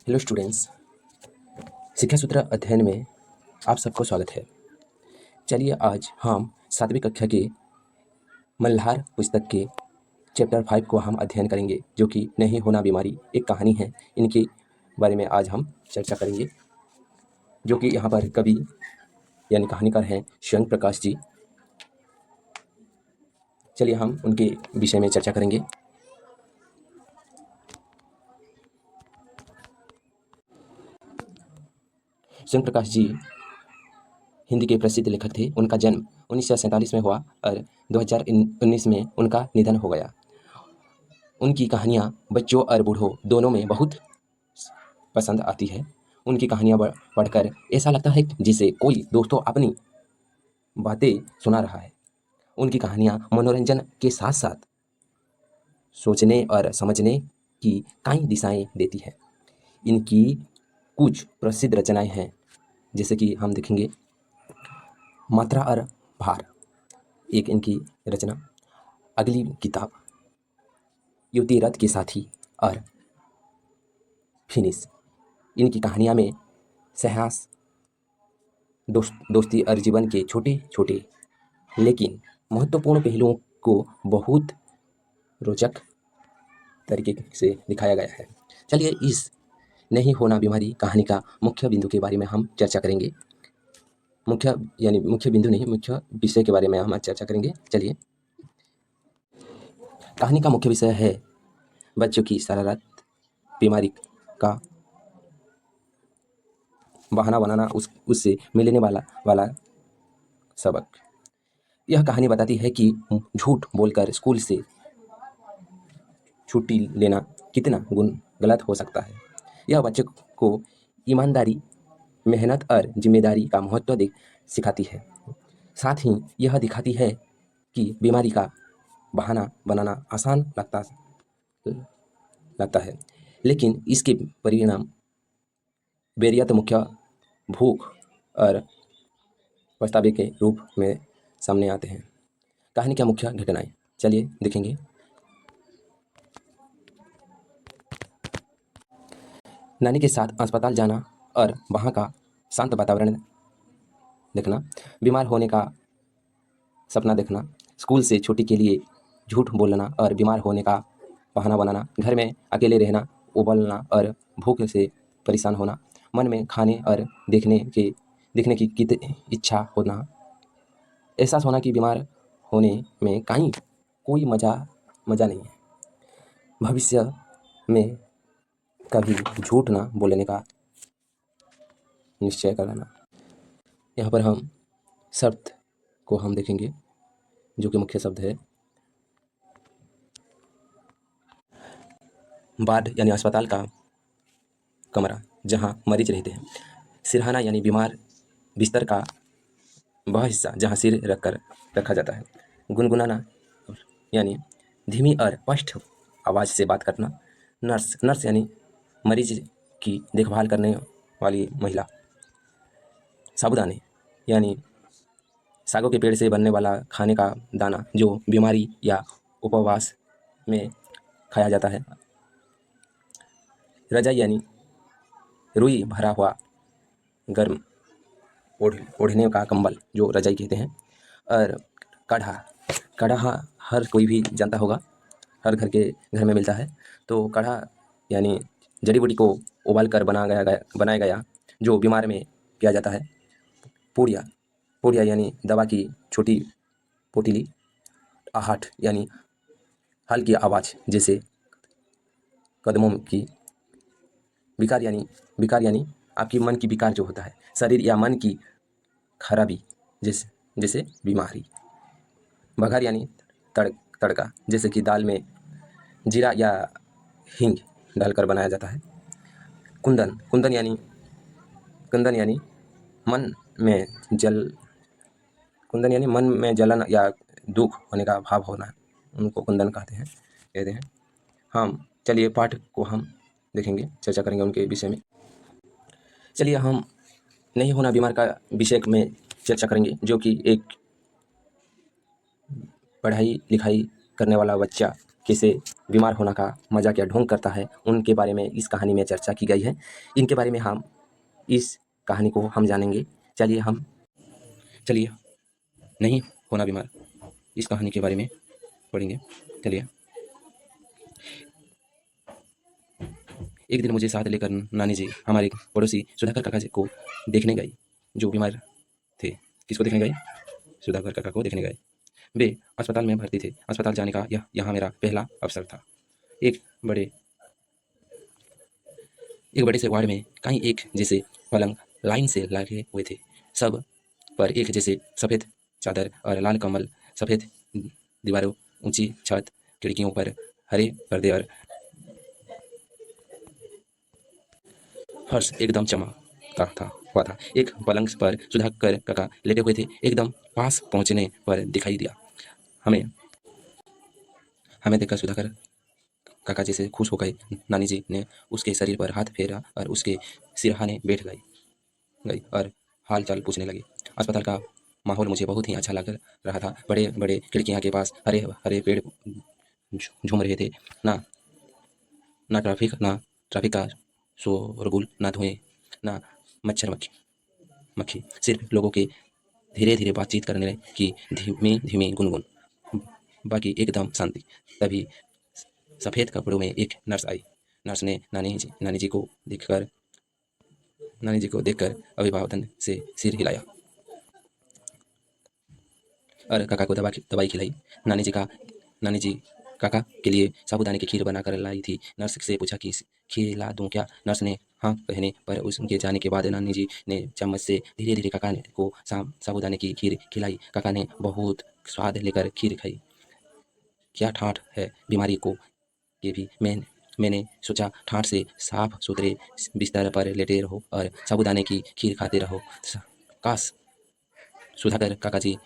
Hello students, शिक्षा सूत्र अध्ययन में आप सबको स्वागत है। चलिए आज हम 7वीं कक्षा के मल्हार पुस्तक के चैप्टर 5 को हम अध्ययन करेंगे, जो कि नहीं होना बीमारी एक कहानी है। इनके बारे में आज हम चर्चा करेंगे, जो कि यहाँ पर कवि यानी कहानीकार हैं स्वयं प्रकाश जी। चलिए हम उनके विषय में चर्चा करेंगे। स्वयं प्रकाश जी हिंदी के प्रसिद्ध लेखक थे। उनका जन्म 1947 में हुआ और 2019 में उनका निधन हो गया। उनकी कहानियाँ बच्चों और बूढ़ों दोनों में बहुत पसंद आती है। उनकी कहानियाँ पढ़कर ऐसा लगता है जिसे कोई दोस्तों अपनी बातें सुना रहा है। उनकी कहानियाँ मनोरंजन के साथ साथ सोचने और समझने की कई दिशाएं देती है। इनकी कुछ प्रसिद्ध रचनाएं हैं, जैसे कि हम देखेंगे मात्रा और भार, एक इनकी रचना, अगली किताब युवती रथ के साथी और फिनिश। इनकी कहानियाँ में साहस, दोस्ती और जीवन के छोटे छोटे लेकिन महत्वपूर्ण पहलुओं को बहुत रोचक तरीके से दिखाया गया है। चलिए इस नहीं होना बीमारी कहानी का मुख्य बिंदु के बारे में हम चर्चा करेंगे। मुख्य बिंदु नहीं, मुख्य विषय के बारे में हम आज चर्चा करेंगे। चलिए, कहानी का मुख्य विषय है बच्चों की शरारत, बीमारी का बहाना बनाना, उससे मिलने वाला सबक। यह कहानी बताती है कि झूठ बोलकर स्कूल से छुट्टी लेना कितना गलत हो सकता है। यह बच्चे को ईमानदारी, मेहनत और जिम्मेदारी का महत्व सिखाती है। साथ ही यह दिखाती है कि बीमारी का बहाना बनाना आसान लगता है, लेकिन इसके परिणाम बेरियत मुख्य भूख और पछतावे के रूप में सामने आते हैं। कहानी की मुख्य घटनाएं चलिए देखेंगे। नानी के साथ अस्पताल जाना और वहाँ का शांत वातावरण देखना, बीमार होने का सपना देखना, स्कूल से छुट्टी के लिए झूठ बोलना और बीमार होने का बहाना बनाना, घर में अकेले रहना, उबलना और भूख से परेशान होना, मन में खाने और देखने की इच्छा होना, एहसास होना कि बीमार होने में कोई मज़ा नहीं है, भविष्य में कभी झूठ ना बोलने का निश्चय करना। यहाँ पर हम शब्द को हम देखेंगे, जो कि मुख्य शब्द है वार्ड यानी अस्पताल का कमरा जहाँ मरीज रहते हैं। सिरहाना यानी बीमार बिस्तर का वह हिस्सा जहाँ सिर रखा जाता है। गुनगुनाना यानी धीमी और स्पष्ट आवाज़ से बात करना। नर्स यानी मरीज की देखभाल करने वाली महिला। साबूदाने यानी सागों के पेड़ से बनने वाला खाने का दाना, जो बीमारी या उपवास में खाया जाता है। रजाई यानी रुई भरा हुआ गर्म ओढ़ने का कंबल, जो रजाई कहते हैं। और काढ़ा हर कोई भी जानता होगा, हर घर में मिलता है। तो काढ़ा यानी जड़ी बूटी को उबाल कर बनाया गया जो बीमार में किया जाता है। पूड़िया यानी दवा की छोटी पोटली। आहट यानी हल्की आवाज़ जैसे कदमों की। विकार यानी आपकी मन की विकार जो होता है, शरीर या मन की खराबी जैसे बीमारी। बघार यानी तड़का, जैसे कि दाल में जीरा या हींग डालकर बनाया जाता है। कुंदन यानी मन में जलन या दुख होने का भाव होना, उनको कुंदन कहते हैं। हम चलिए पाठ को हम देखेंगे, चर्चा करेंगे उनके विषय में। चलिए हम नहीं होना बीमार का विषय में चर्चा करेंगे, जो कि एक पढ़ाई लिखाई करने वाला बच्चा कैसे बीमार होने का मजा क्या ढोंग करता है, उनके बारे में इस कहानी में चर्चा की गई है। इनके बारे में हम इस कहानी को हम जानेंगे। चलिए नहीं होना बीमार, इस कहानी के बारे में पढ़ेंगे। चलिए। एक दिन मुझे साथ लेकर नानी जी हमारे पड़ोसी सुधाकर काका जी को देखने गई, जो बीमार थे। किसको देखने गए? सुधाकर काका को देखने गए। वे अस्पताल में भर्ती थे। अस्पताल जाने का यह यहाँ मेरा पहला अवसर था। एक बड़े एक बड़े से वार्ड में कई एक जैसे पलंग लाइन से लगे हुए थे। सब पर एक जैसे सफ़ेद चादर और लाल कमल, सफ़ेद दीवारों, ऊंची छत, खिड़कियों पर हरे पर्दे और फर्श एकदम चमकता था हुआ था। एक पलंग पर सुधाकर काका लेटे हुए थे। एकदम पास पहुंचने पर दिखाई दिया। हमें हमें देखकर सुधाकर काका जी से खुश हो गए। नानी जी ने उसके शरीर पर हाथ फेरा और उसके सिरहाने बैठ गई और हाल चाल पूछने लगी। अस्पताल का माहौल मुझे बहुत ही अच्छा लग रहा था। बड़े बड़े खिड़कियाँ के पास हरे हरे पेड़ झूम रहे थे। ना ना ट्रैफिक का शोरगुल, ना धुएं, ना मच्छर मक्खी, सिर्फ लोगों के धीरे धीरे बातचीत करने की धीमी धीमी गुनगुन, बाकी एकदम शांति। तभी सफ़ेद कपड़ों में एक नर्स आई। नर्स ने नानी जी को देखकर अभिवादन से सिर हिलाया और काका को दवाई खिलाई। नानी जी काका के लिए साबूदाने की खीर बनाकर लाई थी। नर्स से पूछा कि खिला दूं क्या? नर्स ने हाँ कहने पर उसके जाने के बाद नानी जी ने चम्मच से धीरे धीरे काका को साबूदाने की खीर खिलाई। काका ने बहुत स्वाद लेकर खीर खाई। क्या ठाठ है बीमारी को ये भी। मैंने सोचा ठाठ से साफ सुथरे बिस्तर पर लेटे रहो और साबूदाने की खीर खाते रहो। काश सुधाकर काका जी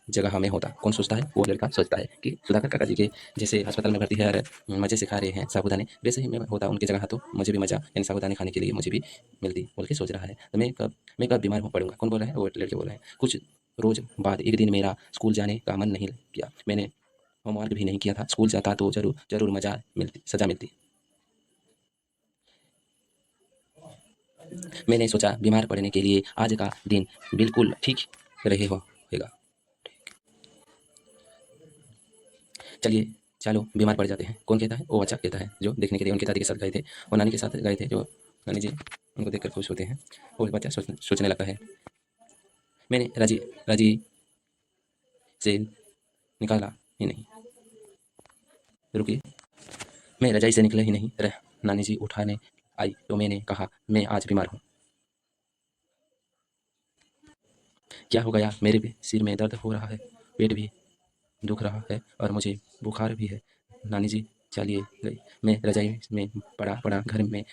जगह में होता। कौन सोचता है? वो लड़का सोचता है कि सुधाकर काका जी के जैसे अस्पताल में भर्ती है और मज़े से खा रहे हैं साबूदाने, वैसे ही मैं होता उनकी जगह, तो मुझे भी मज़ा यानी साबूदाने खाने के लिए मुझे भी मिलती बोल के सोच रहा है। तो मैं कब बीमार हो पड़ूंगा? कौन बोल रहा है? वो लड़के बोल रहे हैं। कुछ रोज बाद एक दिन मेरा स्कूल जाने का मन नहीं किया। मैंने होमवर्क भी नहीं किया था। स्कूल जाता तो जरूर जरूर सजा मिलती। मैंने सोचा बीमार पड़ने के लिए आज का दिन बिल्कुल ठीक रहे होगा। चलो बीमार पड़ जाते हैं। कौन कहता है? वो बच्चा कहता है जो देखने के लिए उनके दादी के साथ गए थे और नानी के साथ गए थे। जो नानी जी उनको देखकर खुश होते हैं। वो बच्चा सोचने लगता है, मैंने राजी राजी से निकाला ही नहीं। रुकिए, मैं रजाई से निकला ही नहीं रह। नानी जी उठाने आई तो मैंने कहा, मैं आज बीमार हूँ। क्या हो गया? मेरे सिर में दर्द हो रहा है, पेट भी दुख रहा है और मुझे बुखार भी है। नानी जी चलिए गई। मैं रजाई में पड़ा पड़ा घर में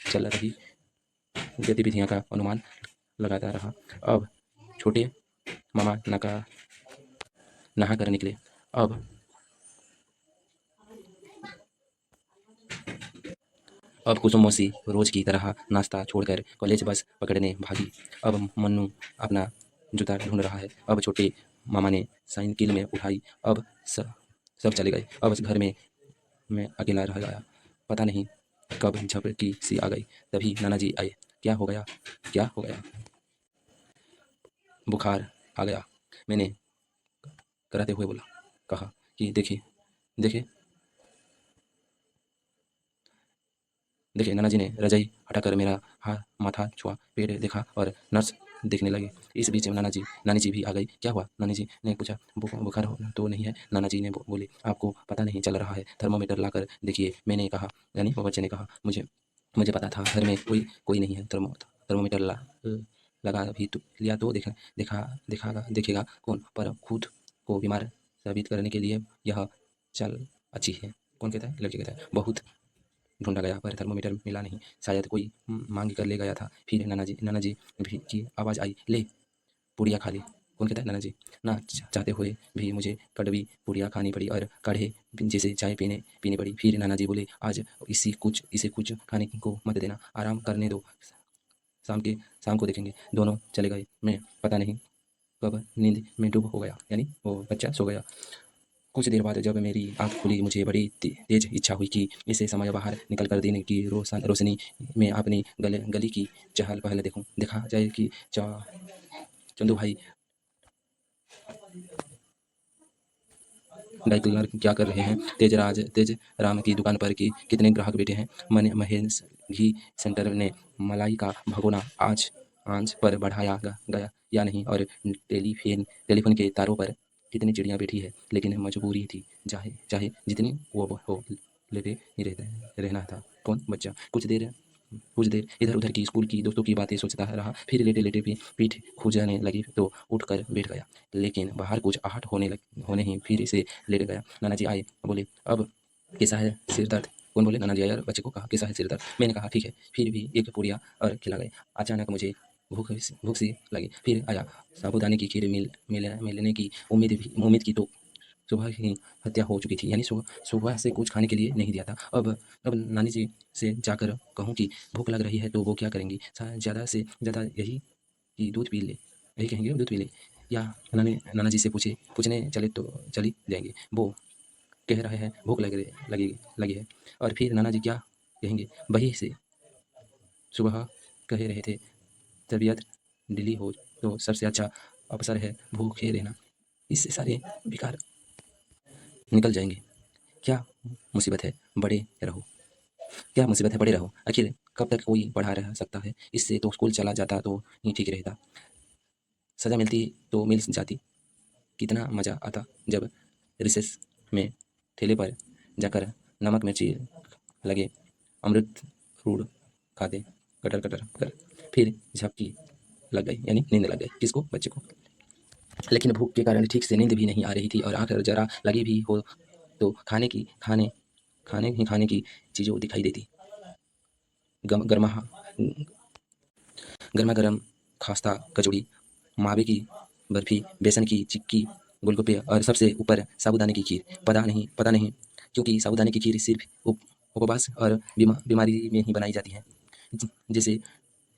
चल रही गतिविधियों का अनुमान लगाता रहा। अब छोटे मामा नहा कर निकले। अब अब कुसुम मौसी रोज की तरह नाश्ता छोड़कर कॉलेज बस पकड़ने भागी। अब मन्नू अपना जूता ढूंढ रहा है। अब छोटे मामा ने साइकिल में उठाई। अब सब चले गए। अब घर में मैं अकेला रह गया। पता नहीं कब झपकी सी आ गई। तभी नाना जी आए। क्या हो गया? क्या हो गया? बुखार आ गया, मैंने कराते हुए कहा कि देखिए देखिए देखिए। नाना जी ने रजाई हटाकर मेरा माथा छुआ, पेट देखा और नर्स देखने लगे। इस बीच नानी जी भी आ गई। क्या हुआ? नानी जी ने पूछा। बुखार तो नहीं है? नाना जी ने बोली, आपको पता नहीं चल रहा है? थर्मोमीटर लाकर देखिए। मैंने कहा, यानी वो बच्चे ने कहा, मुझे पता था घर में कोई नहीं है। थर्मोमीटर लगा भी तो लिया तो देखेगा कौन? पर खुद को बीमार साबित करने के लिए यह चाल अच्छी है। कौन कहता है? लड़के कहता है। बहुत ढूंढा गया पर थर्मोमीटर मिला नहीं। शायद कोई मांग कर ले गया था। फिर नाना जी भी की आवाज़ आई, ले पूड़ियाँ खा ले। कौन कहता है? नाना जी। ना चाहते हुए भी मुझे कड़वी पूड़ियाँ खानी पड़ी और काढ़े जैसे चाय पीनी पड़ी। फिर नाना जी बोले, आज इसे कुछ खाने को मत देना, आराम करने दो, शाम को देखेंगे। दोनों चले गए। मैं पता नहीं कब नींद में डूब हो गया, यानी वो बच्चा सो गया। कुछ देर बाद जब मेरी आँख खुली, मुझे बड़ी तेज इच्छा हुई कि इसे समय बाहर निकल कर दिन की रोशनी में अपनी गली की चहल पहल देखूं। देखा जाए कि चंदू भाई डाई क्लर्क क्या कर रहे हैं, तेज राम की दुकान पर कितने ग्राहक बैठे हैं, महेश घी सेंटर ने मलाई का भगोना आज आंच पर बढ़ाया गया या नहीं, और टेलीफोन के तारों पर कितनी चिड़िया बैठी है। लेकिन मजबूरी थी, चाहे चाहे जितनी वो हो, लेते ही रहना था। कौन बच्चा कुछ देर इधर उधर की स्कूल की दोस्तों की बातें सोचता रहा, फिर लेटे लेटे भी पीठ खुजने लगी तो उठकर बैठ गया। लेकिन बाहर कुछ आहट होने ही फिर से लेट गया। नाना जी आए, बोले, अब कैसा है सिर दर्द? कौन बोले? नाना जी आए और बच्चे को कहा, कैसा है सिर दर्द? मैंने कहा ठीक है। फिर भी एक पूरिया और खिला गए। अचानक मुझे भूख सी लगी। फिर आया साबूदाने की खीर मिलने की उम्मीद की तो सुबह ही हत्या हो चुकी थी, यानी सुबह से कुछ खाने के लिए नहीं दिया था। अब नानी जी से जाकर कहूँ कि भूख लग रही है तो वो क्या करेंगी? ज़्यादा से ज़्यादा यही कि दूध पी ले, यही कहेंगे दूध पी ले, या नाना जी से पूछने चले तो चली जाएंगे। वो कह रहे हैं भूख लगी है, और फिर नाना जी क्या कहेंगे? वही से सुबह कह रहे थे, तबीयत ढीली हो तो सबसे अच्छा अवसर है भूखे रहना, इससे सारे बेकार निकल जाएंगे। क्या मुसीबत है, बड़े रहो। क्या मुसीबत है, बड़े रहो। आखिर कब तक कोई पढ़ा रह सकता है? इससे तो स्कूल चला जाता तो ही ठीक रहता। सज़ा मिलती तो मिल जाती। कितना मज़ा आता जब रिसेस में ठेले पर जाकर नमक मिर्ची लगे अमृत फ्रूट खाते, कटर कटर कर। फिर झपकी लग गई, यानी नींद लग गई। किसको? बच्चे को। लेकिन भूख के कारण ठीक से नींद भी नहीं आ रही थी, और आँख जरा लगी भी हो तो खाने की चीज़ों दिखाई देती। गर्मा गर्मा गर्म खास्ता कचौड़ी, मावे की बर्फी, बेसन की चिक्की, गोलगप्पे, और सबसे ऊपर साबूदाने की खीर। पता नहीं क्योंकि साबूदाने की खीर सिर्फ उपवास और बीमारी में ही बनाई जाती है। जैसे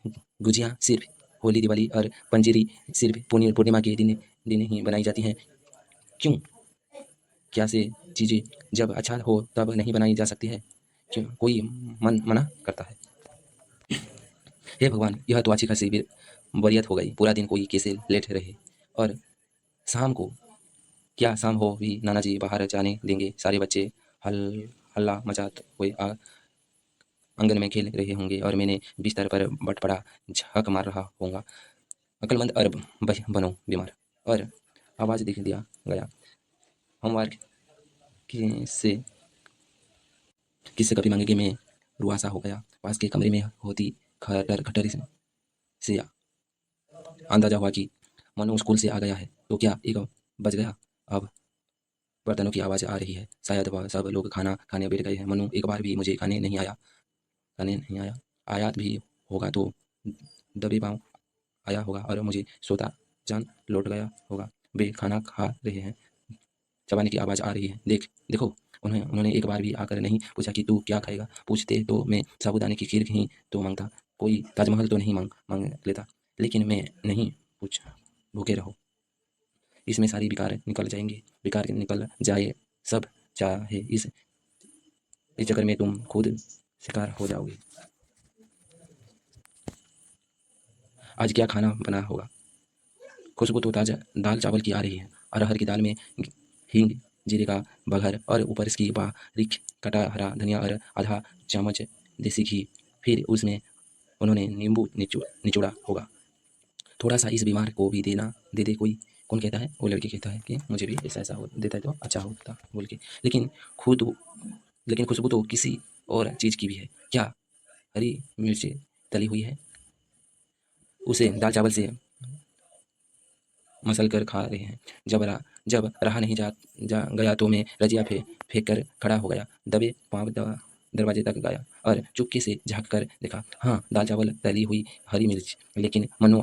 गुजिया सिर्फ होली, दिवाली और पंजीरी सिर्फ पूर्णिमा के दिन ही बनाई जाती हैं। क्यों? क्या से चीज़ें जब अच्छा हो तब नहीं बनाई जा सकती है? क्यों कोई मना करता है? हे भगवान, यह तो अच्छी खासी बोरियत हो गई। पूरा दिन कोई कैसे लेट रहे, और शाम को क्या शाम हो भी नाना जी बाहर जाने देंगे? सारे बच्चे हल्ला मचाते हुए आंगन में खेल रहे होंगे, और मैंने बिस्तर पर बट पड़ा झक मार रहा होऊंगा। अक्लमंद अरब बनो बीमार। और आवाज़ दिख दिया गया, होमवर्क से किससे कभी मांगेगी? मैं रुआसा हो गया। पास के कमरे में होती खटर से अंदाजा हुआ कि मनु स्कूल से आ गया है। तो क्या 1 बज गया? अब बर्तनों की आवाज़ आ रही है। शायद वह सब लोग खाना खाने बैठ गए हैं। मनु एक बार भी मुझे खाने नहीं आया। आया भी होगा तो दबे पाँव आया होगा, और मुझे सोता जान लौट गया होगा। वे खाना खा रहे हैं, चबाने की आवाज़ आ रही है। देखो, उन्होंने एक बार भी आकर नहीं पूछा कि तू क्या खाएगा। पूछते तो मैं साबूदाने की खीर ही तो मांगता, कोई ताजमहल तो नहीं मांग लेता। लेकिन मैं नहीं पूछा। भूखे रहो, इसमें सारी बेकार निकल जाए सब। चाहे इस चक्कर में तुम खुद शिकार हो जाओगे। आज क्या खाना बना होगा? खुशबू तो ताज़ा दाल चावल की आ रही है। अरहर की दाल में हींग, जीरे का बघर, और ऊपर इसकी बारीक कटा हरा धनिया, और आधा चम्मच देसी घी। फिर उसमें उन्होंने नींबू निचोड़ा होगा। थोड़ा सा इस बीमार को भी दे दे कोई। कौन कहता है? वो लड़की कहता है कि मुझे भी ऐसा हो देता है तो अच्छा होता बोल के। लेकिन खुद लेकिन खुशबू तो किसी और चीज़ की भी है। क्या हरी मिर्ची तली हुई है? उसे दाल चावल से मसल कर खा रहे हैं। जब रहा नहीं जा गया तो मैं रजिया फेंक कर खड़ा हो गया। दबे पाँव दरवाजे तक गया और चुपके से झाँक कर देखा। हाँ, दाल चावल, तली हुई हरी मिर्च। लेकिन मनु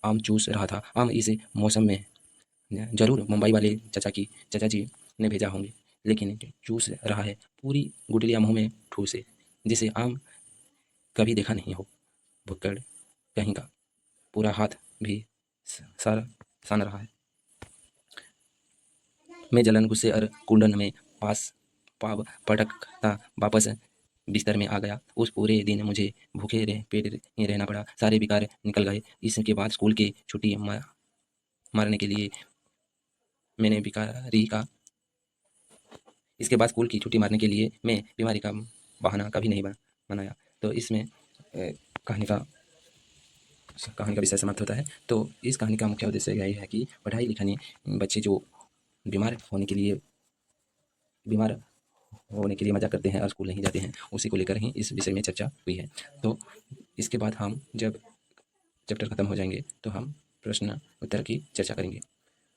आम चूस रहा था। आम इस मौसम में जरूर मुंबई वाले चाचा जी ने भेजा होंगे। लेकिन चूस रहा है, पूरी गुठलियाँ मुँह में ठूसे, जिसे आम कभी देखा नहीं हो। भुक्कड़ कहीं का। पूरा हाथ भी सारा सान रहा है। मैं जलन गुस्से और कुंडन में पास पाव पटकता वापस बिस्तर में आ गया। उस पूरे दिन मुझे भूखे पेट रहना पड़ा। सारे विकार निकल गए। इसके बाद स्कूल की छुट्टी मारने के लिए मैंने बीमारी का इसके बाद स्कूल की छुट्टी मारने के लिए मैं बीमारी का बहाना कभी नहीं बनाया। तो इसमें कहानी का विषय समाप्त होता है। तो इस कहानी का मुख्य उद्देश्य यही है कि पढ़ाई लिखाई बच्चे जो बीमार होने के लिए मजाक करते हैं और स्कूल नहीं जाते हैं, उसी को लेकर ही इस विषय में चर्चा हुई है। तो इसके बाद हम जब चैप्टर खत्म हो जाएंगे तो हम प्रश्न उत्तर की चर्चा करेंगे।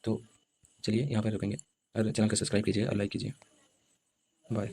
तो चलिए यहाँ पर रुकेंगे और चैनल को सब्सक्राइब कीजिए और लाइक कीजिए। बाय।